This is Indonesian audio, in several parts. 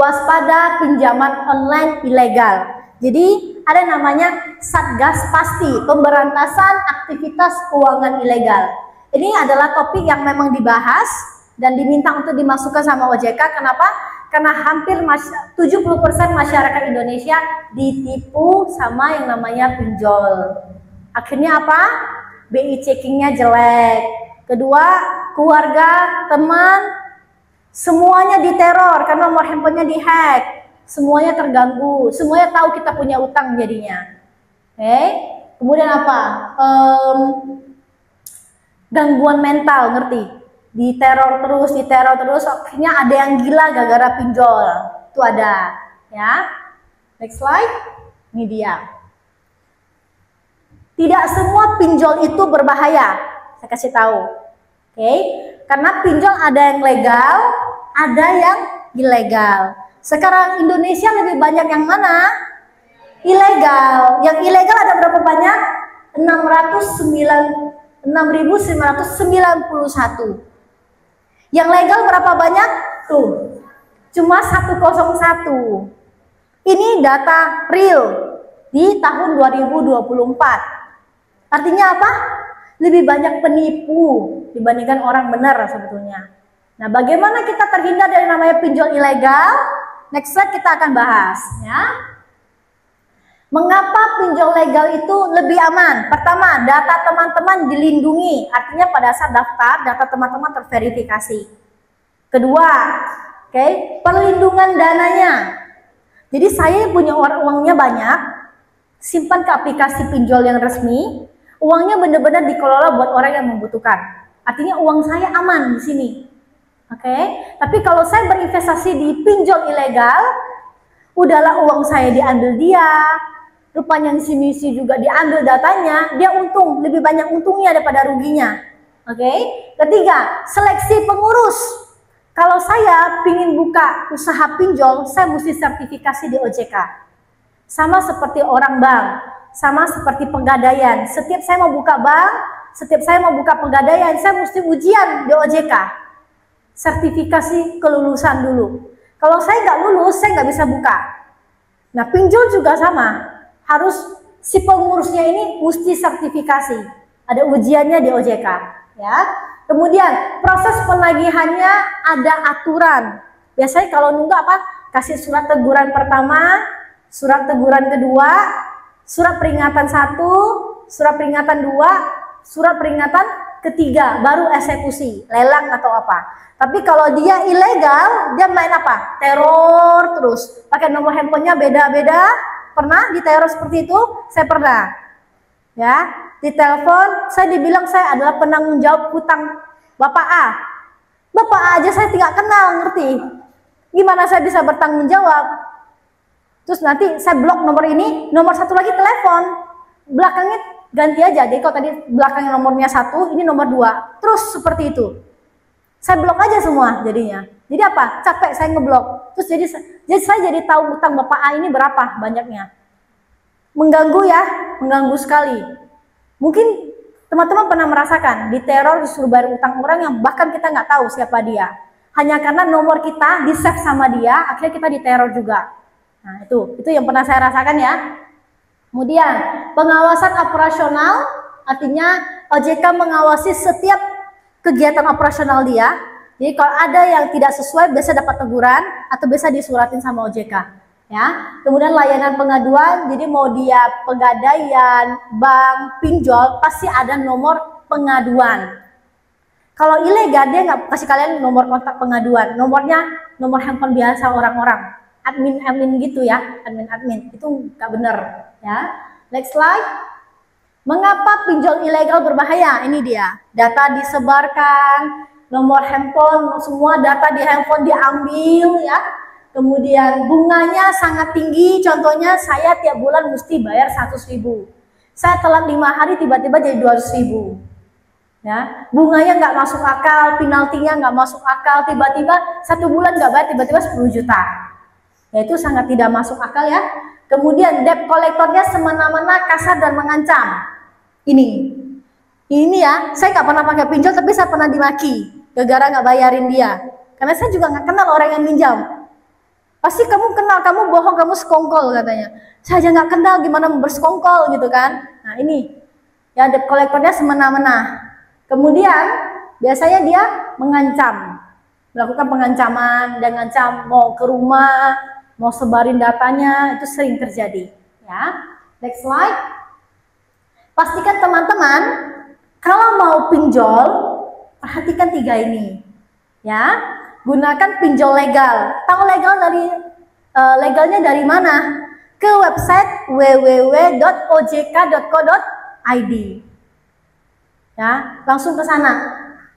waspada pinjaman online ilegal. Jadi ada namanya Satgas Pasti, pemberantasan aktivitas keuangan ilegal. Ini adalah topik yang memang dibahas dan diminta untuk dimasukkan sama OJK. Kenapa? Karena hampir 70% masyarakat Indonesia ditipu sama yang namanya pinjol. Akhirnya apa? BI checkingnya jelek. Kedua, keluarga, teman, semuanya diteror karena nomor handphonenya dihack. Semuanya terganggu, semuanya tahu kita punya utang jadinya. Oke. Kemudian apa? Gangguan mental, ngerti? Diteror terus, akhirnya ada yang gila gara-gara pinjol. Itu ada, ya. Next slide. Ini dia. Tidak semua pinjol itu berbahaya. Saya kasih tahu. Oke. Karena pinjol ada yang legal, ada yang ilegal. Sekarang Indonesia lebih banyak yang mana? Ilegal. Yang ilegal ada berapa banyak? 6.991. Yang legal berapa banyak? Tuh. Cuma 101. Ini data real di tahun 2024. Artinya apa? Lebih banyak penipu dibandingkan orang benar sebetulnya. Nah, bagaimana kita terhindar dari namanya pinjol ilegal? Next slide kita akan bahas, ya. Mengapa pinjol legal itu lebih aman? Pertama, data teman-teman dilindungi. Artinya pada saat daftar, data teman-teman terverifikasi. Kedua, perlindungan dananya. Jadi saya punya uangnya banyak, simpan ke aplikasi pinjol yang resmi, uangnya benar-benar dikelola buat orang yang membutuhkan. Artinya uang saya aman di sini. Tapi kalau saya berinvestasi di pinjol ilegal, udahlah uang saya diambil dia, rupanya misi juga diambil datanya, dia untung, lebih banyak untungnya daripada ruginya. Ketiga, seleksi pengurus. Kalau saya ingin buka usaha pinjol, saya mesti sertifikasi di OJK. Sama seperti orang bank, sama seperti pegadaian. Setiap saya mau buka bank, setiap saya mau buka pegadaian, saya mesti ujian di OJK. Sertifikasi kelulusan dulu. Kalau saya nggak lulus, saya nggak bisa buka. Nah, pinjol juga sama. Harus si pengurusnya ini mesti sertifikasi. Ada ujiannya di OJK. Ya. Kemudian proses penagihannya ada aturan. Biasanya kalau nunggu apa? Kasih surat teguran pertama, surat teguran kedua, surat peringatan 1, surat peringatan 2, surat peringatan ketiga, baru eksekusi, lelang atau apa. Tapi kalau dia ilegal, dia main apa? Teror terus. Pakai nomor handphonenya beda-beda. Pernah diteror seperti itu? Saya pernah. Ya, ditelepon, saya dibilang saya adalah penanggung jawab hutang Bapak A. Bapak A aja saya tidak kenal, ngerti? Gimana saya bisa bertanggung jawab? Terus nanti saya blok nomor ini, nomor satu lagi telepon. Belakangnya ganti aja. Jadi kalau tadi belakangnya nomornya 1, ini nomor 2. Terus seperti itu. Saya blok aja semua jadinya. Jadi apa? Capek saya ngeblok. Terus jadi saya jadi tahu utang Bapak A ini berapa banyaknya. Mengganggu ya, mengganggu sekali. Mungkin teman-teman pernah merasakan diteror, disuruh bayar utang orang yang bahkan kita nggak tahu siapa dia. Hanya karena nomor kita di-save sama dia, akhirnya kita diteror juga. Nah, itu yang pernah saya rasakan ya. Kemudian pengawasan operasional, artinya OJK mengawasi setiap kegiatan operasional dia. Jadi kalau ada yang tidak sesuai biasa dapat teguran atau biasa disuratin sama OJK. Ya. Kemudian layanan pengaduan, jadi mau dia pegadaian, bank, pinjol, pasti ada nomor pengaduan. Kalau ilegal dia nggak kasih kalian nomor kontak pengaduan, nomornya nomor handphone biasa orang-orang, admin gitu ya, admin itu nggak bener ya. Next slide. Mengapa pinjol ilegal berbahaya? Ini dia, data disebarkan, nomor handphone, semua data di handphone diambil ya. Kemudian bunganya sangat tinggi, contohnya saya tiap bulan mesti bayar 100.000. Saya telat 5 hari tiba-tiba jadi 200.000. Ya, bunganya nggak masuk akal, penaltinya nggak masuk akal, tiba-tiba 1 bulan nggak bayar, tiba-tiba 10 juta. Ya, itu sangat tidak masuk akal ya. Kemudian debt kolektornya semena-mena, kasar dan mengancam. Ini ya, saya nggak pernah pakai pinjol, tapi saya pernah dimaki gara-gara nggak bayarin dia. Karena saya juga nggak kenal orang yang minjam. Pasti kamu kenal, kamu bohong, kamu sekongkol katanya. Saya aja nggak kenal, gimana bersekongkol gitu kan. Nah ini, ya debt collectornya semena-mena. Kemudian biasanya dia mengancam, melakukan pengancaman, dan ngancam mau ke rumah, mau sebarin datanya, itu sering terjadi. Ya, next slide. Pastikan teman-teman kalau mau pinjol, perhatikan 3 ini. Ya, gunakan pinjol legal. Tahu legalnya dari mana? Ke website www.ojk.co.id. Ya, langsung ke sana,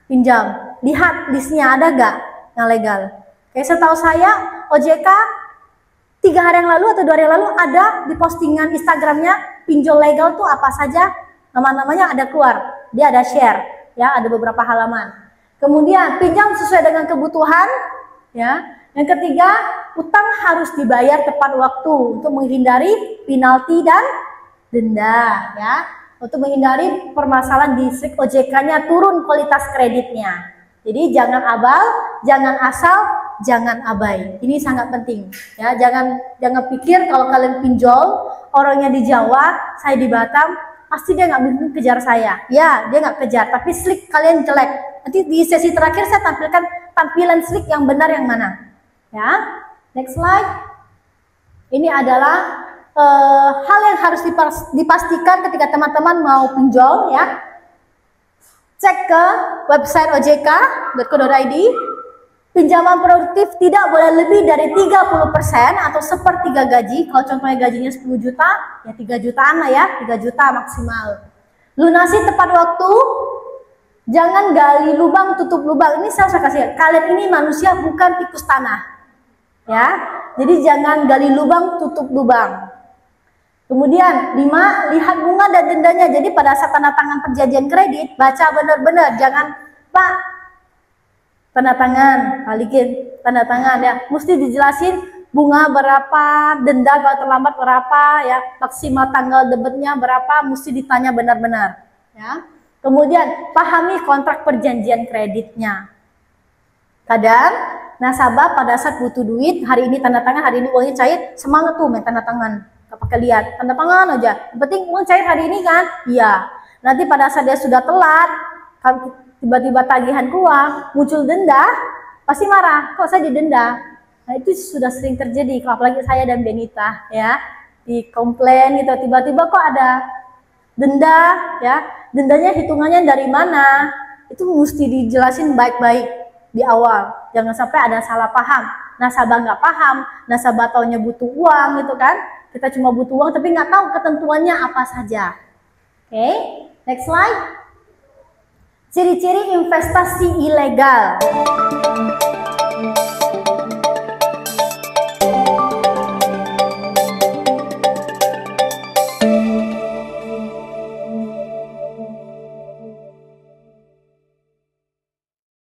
pinjam. Lihat listnya ada gak yang legal. Kayak setahu saya, OJK 3 hari yang lalu atau 2 hari yang lalu ada di postingan Instagramnya pinjol legal tuh apa saja, nama-namanya ada keluar. Dia ada share, ya, ada beberapa halaman. Kemudian pinjam sesuai dengan kebutuhan, ya. Yang ketiga, utang harus dibayar tepat waktu untuk menghindari penalti dan denda, ya. Untuk menghindari permasalahan distrik OJK-nya turun kualitas kreditnya. Jadi jangan abal, jangan asal, jangan abai. Ini sangat penting, ya. Jangan pikir kalau kalian pinjol, orangnya di Jawa, saya di Batam, pasti dia nggak mungkin kejar saya. Ya, dia nggak kejar, tapi slik kalian jelek. Nanti di sesi terakhir saya tampilkan tampilan slik yang benar yang mana. Ya, next slide. Ini adalah hal yang harus dipastikan ketika teman-teman mau pinjol, ya. Cek ke website ojk.co.id. Pinjaman produktif tidak boleh lebih dari 30% atau 1/3 gaji. Kalau contohnya gajinya 10 juta, ya 3 jutaan lah ya, 3 juta maksimal. Lunasi tepat waktu. Jangan gali lubang tutup lubang. Ini saya kasih. Kalian ini manusia, bukan tikus tanah. Ya. Jadi jangan gali lubang tutup lubang. Kemudian 5, lihat bunga dan dendanya. Jadi pada saat tanda tangan perjanjian kredit, baca benar-benar. Jangan, Pak, tanda tangan, balikin tanda tangan, ya. Mesti dijelasin bunga berapa, denda kalau terlambat berapa, ya. Maksimal tanggal debitnya berapa, mesti ditanya benar-benar, ya. Kemudian pahami kontrak perjanjian kreditnya. Kadang nasabah pada saat butuh duit, hari ini tanda tangan, hari ini uangnya cair, semangat tuh main tanda tangan. Gak pakai lihat, tanda tangan aja. Yang penting uang cair hari ini kan? Iya. Nanti pada saat dia sudah telat, tiba-tiba tagihan uang, muncul denda, pasti marah. Kok saya didenda? Nah itu sudah sering terjadi. Apalagi saya dan Benita, ya, di komplain gitu. Tiba-tiba kok ada denda, ya. Dendanya hitungannya dari mana? Itu mesti dijelasin baik-baik di awal. Jangan sampai ada salah paham. Nasabah nggak paham, nasabah taunya butuh uang gitu kan. Kita cuma butuh uang tapi nggak tahu ketentuannya apa saja. Oke, next slide. Ciri-ciri investasi ilegal.